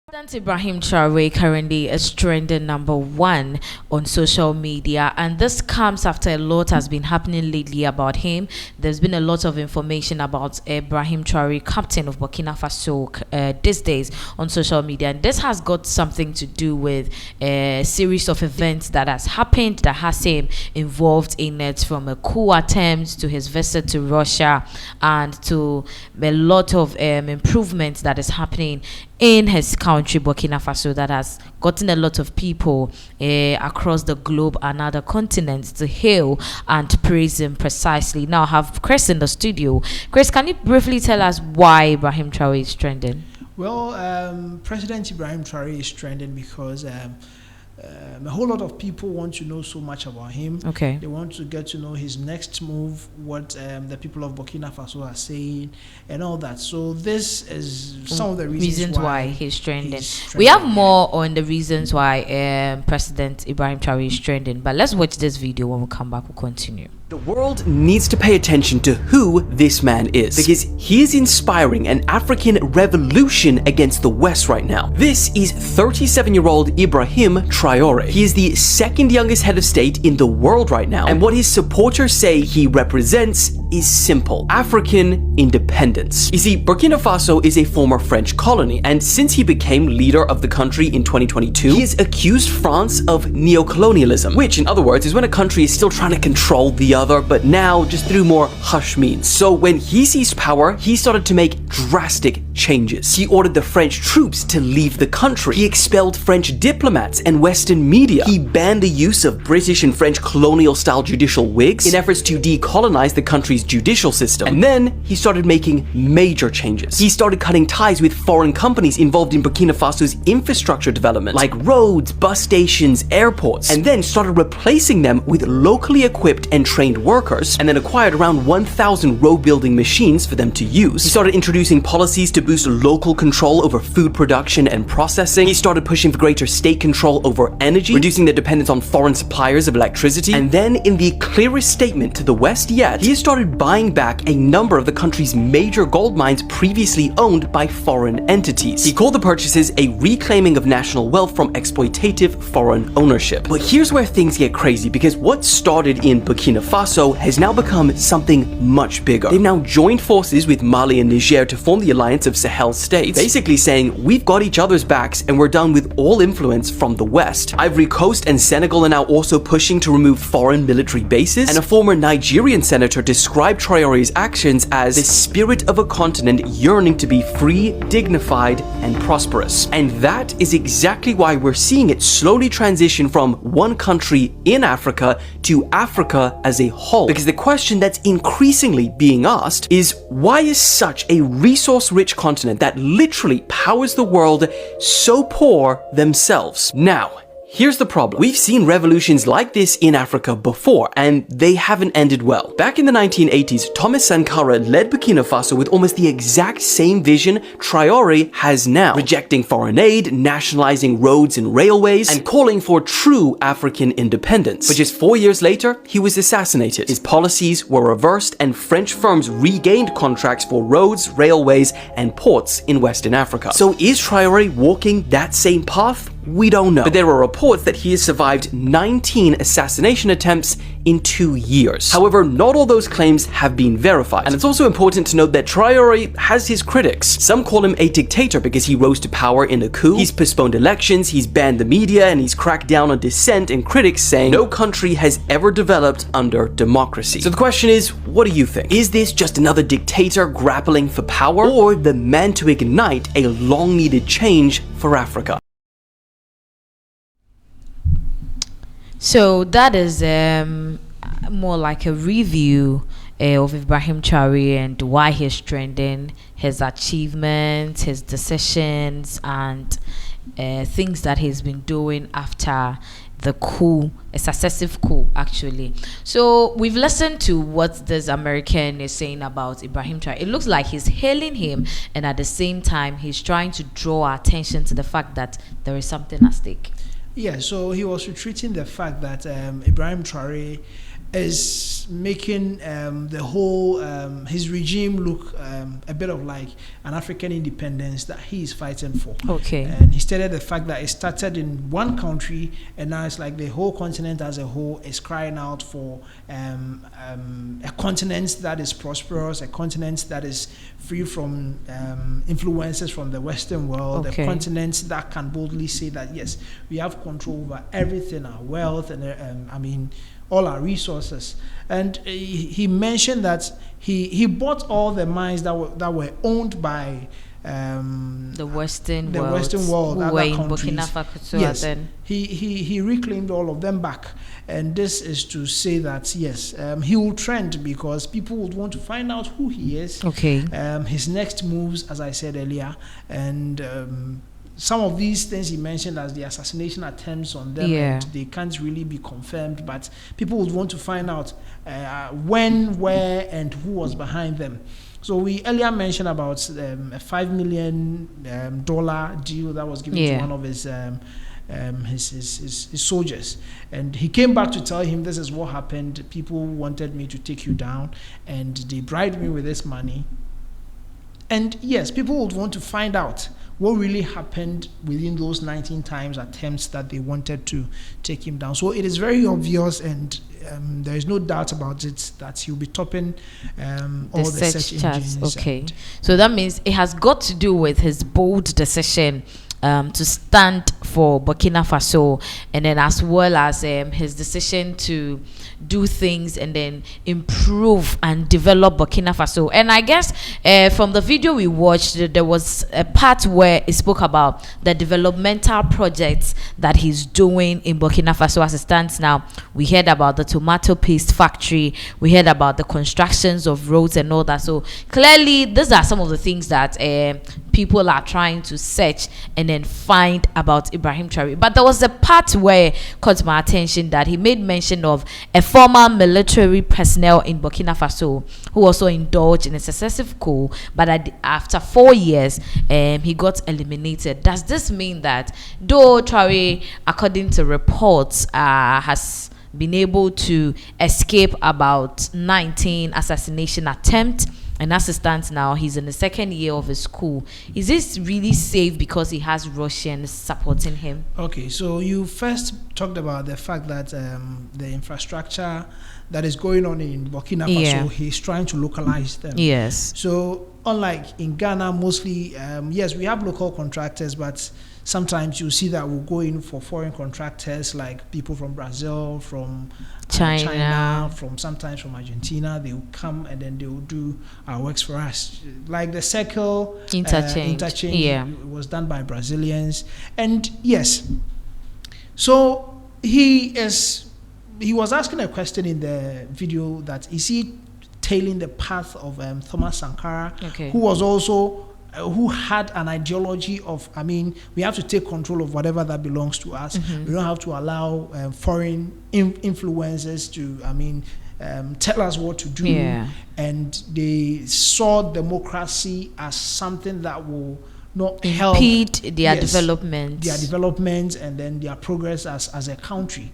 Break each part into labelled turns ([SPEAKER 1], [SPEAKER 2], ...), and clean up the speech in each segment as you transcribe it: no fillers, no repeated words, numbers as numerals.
[SPEAKER 1] President Ibrahim Traore currently is trending #1 on social media, and this comes after a lot has been happening lately about him. There's been a lot of information about Ibrahim Traore, captain of Burkina Faso, these days on social media, and this has got something to do with a series of events that has happened that has him involved in it, from a coup attempt to his visit to Russia and to a lot of improvements that is happening in his country, Burkina Faso, that has gotten a lot of people across the globe and other continents to hail and praise him precisely. Now I have Chris in the studio. Chris, can you briefly tell us why Ibrahim Traore is trending?
[SPEAKER 2] Well, President Ibrahim Traore is trending because a whole lot of people want to know so much about him.
[SPEAKER 1] Okay.
[SPEAKER 2] They want to get to know his next move, what the people of Burkina Faso are saying, and all that. So this is some of the reasons why
[SPEAKER 1] he's trending. We have more on the reasons why President Ibrahim Traore is trending, but let's watch this video. When we come back, we'll continue.
[SPEAKER 3] The world needs to pay attention to who this man is, because he is inspiring an African revolution against the West right now. This is 37-year-old Ibrahim Traore. He is the second youngest head of state in the world right now, and what his supporters say he represents is simple: African independence. You see, Burkina Faso is a former French colony, and since he became leader of the country in 2022, he has accused France of neocolonialism, which in other words is when a country is still trying to control the other, but now just through more hush means. So when he seized power, he started to make drastic changes. He ordered the French troops to leave the country. He expelled French diplomats and Western media. He banned the use of British and French colonial-style judicial wigs in efforts to decolonize the country's judicial system. And then he started making major changes. He started cutting ties with foreign companies involved in Burkina Faso's infrastructure development, like roads, bus stations, airports, and then started replacing them with locally equipped and trained workers, and then acquired around 1,000 road building machines for them to use. He started introducing policies to boost local control over food production and processing. He started pushing for greater state control over energy, reducing the dependence on foreign suppliers of electricity. And then, in the clearest statement to the West yet, he started buying back a number of the country's major gold mines previously owned by foreign entities. He called the purchases a reclaiming of national wealth from exploitative foreign ownership. But here's where things get crazy, because what started in Burkina Faso has now become something much bigger. They've now joined forces with Mali and Niger to form the alliance of Sahel states, basically saying we've got each other's backs and we're done with all influence from the West. Ivory Coast and Senegal are now also pushing to remove foreign military bases, and a former Nigerian senator described Traore's actions as the spirit of a continent yearning to be free, dignified, and prosperous. And that is exactly why we're seeing it slowly transition from one country in Africa to Africa as a whole. Because the question that's increasingly being asked is, why is such a resource-rich continent that literally powers the world so poor themselves? Now, here's the problem. We've seen revolutions like this in Africa before, and they haven't ended well. Back in the 1980s, Thomas Sankara led Burkina Faso with almost the exact same vision Traore has now, rejecting foreign aid, nationalizing roads and railways, and calling for true African independence. But just 4 years later, he was assassinated. His policies were reversed, and French firms regained contracts for roads, railways, and ports in Western Africa. So is Traore walking that same path? We don't know. But there are reports that he has survived 19 assassination attempts in 2 years. However, not all those claims have been verified. And it's also important to note that Traore has his critics. Some call him a dictator because he rose to power in a coup. He's postponed elections, he's banned the media, and he's cracked down on dissent, and critics saying no country has ever developed under democracy. So the question is, what do you think? Is this just another dictator grappling for power, or the man to ignite a long-needed change for Africa?
[SPEAKER 1] So that is more like a review of Ibrahim Traore and why he's trending, his achievements, his decisions, and things that he's been doing after the coup, a successive coup actually. So we've listened to what this American is saying about Ibrahim Traore. It looks like he's hailing him, and at the same time he's trying to draw attention to the fact that there is something at stake.
[SPEAKER 2] Yeah, so he was retreating the fact that Ibrahim Traore is making the whole his regime look a bit of like an African independence that he is fighting for.
[SPEAKER 1] Okay.
[SPEAKER 2] And he stated the fact that it started in one country and now it's like the whole continent as a whole is crying out for a continent that is prosperous, a continent that is free from influences from the Western world,
[SPEAKER 1] Okay.
[SPEAKER 2] a continent that can boldly say that yes, we have control over everything, our wealth and all our resources. And he mentioned that he bought all the mines that were owned by
[SPEAKER 1] the Western
[SPEAKER 2] world,
[SPEAKER 1] who
[SPEAKER 2] other
[SPEAKER 1] were in
[SPEAKER 2] countries.
[SPEAKER 1] Burkina Faso.
[SPEAKER 2] Yes,
[SPEAKER 1] Then
[SPEAKER 2] he reclaimed all of them back, and this is to say that yes, he will trend because people would want to find out who he is.
[SPEAKER 1] okay.
[SPEAKER 2] His next moves, as I said earlier, and some of these things he mentioned as the assassination attempts on them,
[SPEAKER 1] Yeah.
[SPEAKER 2] and they can't really be confirmed, but people would want to find out when, where, and who was behind them. So we earlier mentioned about a $5 million deal that was given to one of his soldiers, and he came back to tell him this is what happened. People wanted me to take you down, and they bribed me with this money. And yes, people would want to find out what really happened within those 19 times attempts that they wanted to take him down. So it is very obvious, and there is no doubt about it, that he'll be topping all the search
[SPEAKER 1] charts.
[SPEAKER 2] engines.
[SPEAKER 1] Okay, so that means it has got to do with his bold decision to stand for Burkina Faso, and then as well as his decision to do things and then improve and develop Burkina Faso. And I guess from the video we watched, there was a part where it spoke about the developmental projects that he's doing in Burkina Faso as it stands now. We heard about the tomato paste factory, we heard about the constructions of roads and all that. So clearly these are some of the things that people are trying to search and then find about Ibrahim Traore. But there was a part where caught my attention that he made mention of a former military personnel in Burkina Faso who also indulged in a successive coup, but after 4 years he got eliminated. Does this mean that though Traore, according to reports, has been able to escape about 19 assassination attempts, and as it stands now, he's in the second year of his school, is this really safe because he has Russians supporting him? Okay,
[SPEAKER 2] so you first talked about the fact that the infrastructure that is going on in Burkina Faso, he's trying to localize them.
[SPEAKER 1] Yes.
[SPEAKER 2] So unlike in Ghana, mostly, yes, we have local contractors, but sometimes you see that we'll go in for foreign contractors, like people from Brazil, from China, sometimes from Argentina. They will come and then they will do our works for us. Like the Circle interchange was done by Brazilians. And yes, so he was asking a question in the video that is he tailing the path of Thomas Sankara, who was also who had an ideology of, we have to take control of whatever that belongs to us. We don't have to allow foreign influences to, tell us what to do. And they saw democracy as something that will not
[SPEAKER 1] impede their development,
[SPEAKER 2] and then their progress as a country.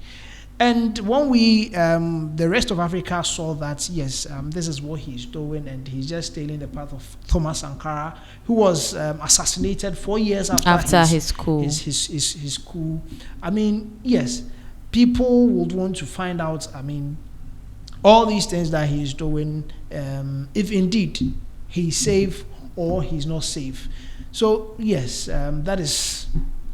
[SPEAKER 2] And when the rest of Africa saw that, yes, this is what he's doing, and he's just tailing the path of Thomas Sankara, who was assassinated 4 years after his coup. His coup. Yes, people would want to find out, all these things that he's doing, if indeed he's safe or he's not safe. So, yes,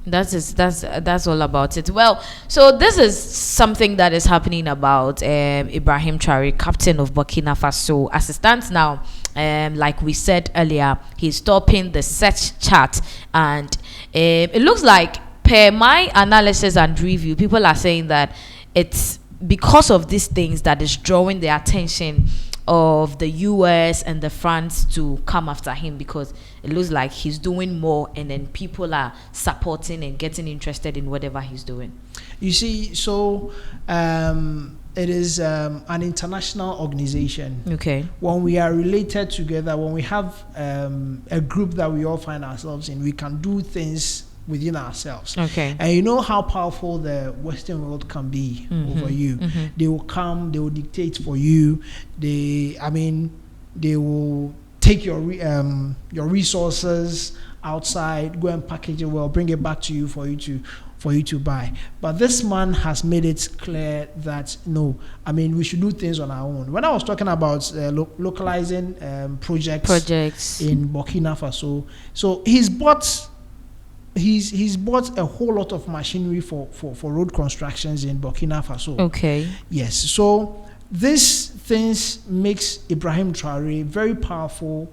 [SPEAKER 1] that's all about it. Well, so this is something that is happening about Ibrahim Traore, captain of Burkina Faso. As it stands now, like we said earlier, he's topping the search chart, and it looks like, per my analysis and review, people are saying that it's because of these things that is drawing the attention of the US and the France to come after him, because it looks like he's doing more, and then people are supporting and getting interested in whatever he's doing.
[SPEAKER 2] You see, so it is an international organization. When we are related together, when we have a group that we all find ourselves in, we can do things within ourselves.
[SPEAKER 1] Okay.
[SPEAKER 2] And you know how powerful the Western world can be over you. They will come, they will dictate for you. They will take your resources outside, go and package it well, bring it back to you for you to buy. But this man has made it clear that no, we should do things on our own. When I was talking about localizing projects in Burkina Faso, so he's bought a whole lot of machinery for road constructions in Burkina Faso.
[SPEAKER 1] Okay.
[SPEAKER 2] Yes. So these things makes Ibrahim Traore very powerful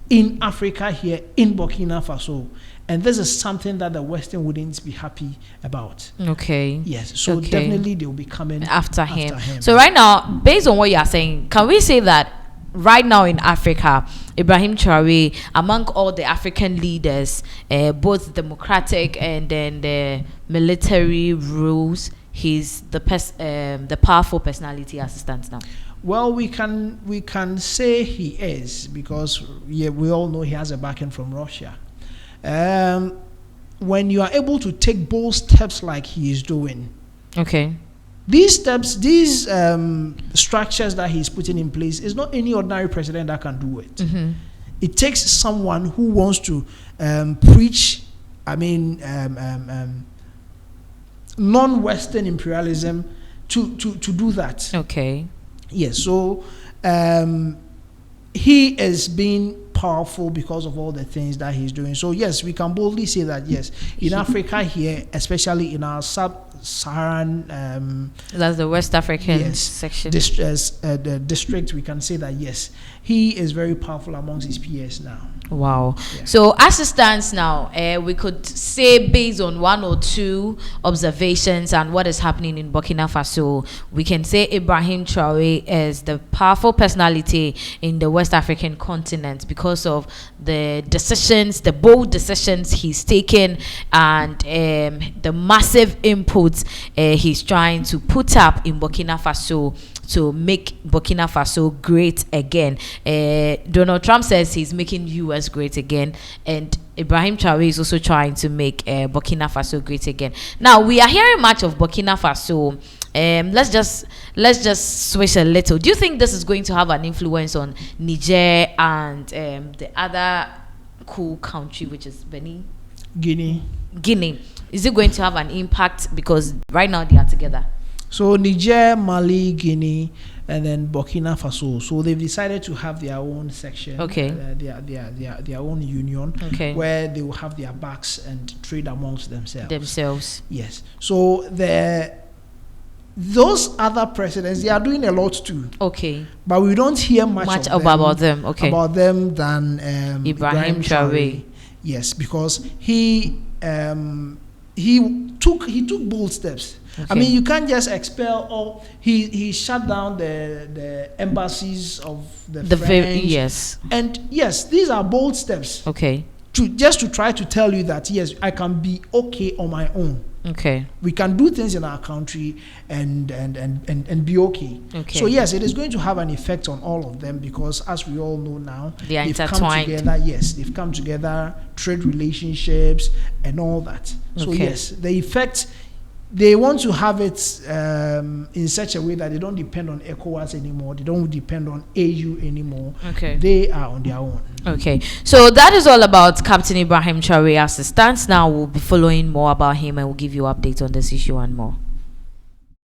[SPEAKER 2] in Africa here in Burkina Faso. And this is something that the Western wouldn't be happy about.
[SPEAKER 1] Okay.
[SPEAKER 2] Yes. So definitely they will be coming
[SPEAKER 1] after him. So right now, based on what you are saying, can we say that right now in Africa, Ibrahim Traore, among all the African leaders, both democratic and then the military rules, he's the powerful personality as it stands now?
[SPEAKER 2] Well, we can say he is, because we all know he has a backing from Russia. When you are able to take bold steps like he is doing,
[SPEAKER 1] okay,
[SPEAKER 2] these steps, these structures that he's putting in place, is not any ordinary president that can do it. It takes someone who wants to preach, non-Western imperialism to do that.
[SPEAKER 1] Okay.
[SPEAKER 2] Yes. So he is being powerful because of all the things that he's doing. So yes, we can boldly say that yes, in Africa here, especially in our sub-Saharan
[SPEAKER 1] that's the West African section,
[SPEAKER 2] the district, we can say that yes, he is very powerful amongst his peers now.
[SPEAKER 1] Wow. Yeah. So as it stands now, we could say, based on one or two observations and what is happening in Burkina Faso, we can say Ibrahim Traore is the powerful personality in the West African continent because of the decisions, the bold decisions he's taken, and the massive inputs he's trying to put up in Burkina Faso to make Burkina Faso great again. Donald Trump says he's making US great again, and Ibrahim Traore is also trying to make Burkina Faso great again. Now we are hearing much of Burkina Faso. Let's just switch a little. Do you think this is going to have an influence on Niger and the other cool country, which is
[SPEAKER 2] Guinea?
[SPEAKER 1] Is it going to have an impact, because right now they are together?
[SPEAKER 2] So Niger, Mali, Guinea, and then Burkina Faso. So they've decided to have their own section,
[SPEAKER 1] okay,
[SPEAKER 2] their own union,
[SPEAKER 1] okay,
[SPEAKER 2] where they will have their backs and trade amongst themselves. Yes. So those other presidents, they are doing a lot too.
[SPEAKER 1] Okay.
[SPEAKER 2] But we don't hear much
[SPEAKER 1] about them. Okay.
[SPEAKER 2] About them than
[SPEAKER 1] Ibrahim Traore.
[SPEAKER 2] Yes, because he took bold steps. Okay. You can't just expel, or he shut down the embassies of the French.
[SPEAKER 1] Yes.
[SPEAKER 2] And yes, these are bold steps.
[SPEAKER 1] Okay.
[SPEAKER 2] To try to tell you that yes, I can be okay on my own.
[SPEAKER 1] Okay.
[SPEAKER 2] We can do things in our country and be okay.
[SPEAKER 1] Okay.
[SPEAKER 2] So yes, it is going to have an effect on all of them, because as we all know now,
[SPEAKER 1] they've
[SPEAKER 2] come together. Yes, they've come together, trade relationships and all that. So
[SPEAKER 1] okay,
[SPEAKER 2] yes, the effect, they want to have it in such a way that they don't depend on ECOWAS anymore. They don't depend on AU anymore.
[SPEAKER 1] Okay.
[SPEAKER 2] They are on their own.
[SPEAKER 1] Okay. So that is all about Captain Ibrahim Traore as it stands now. We'll be following more about him and we'll give you updates on this issue and more.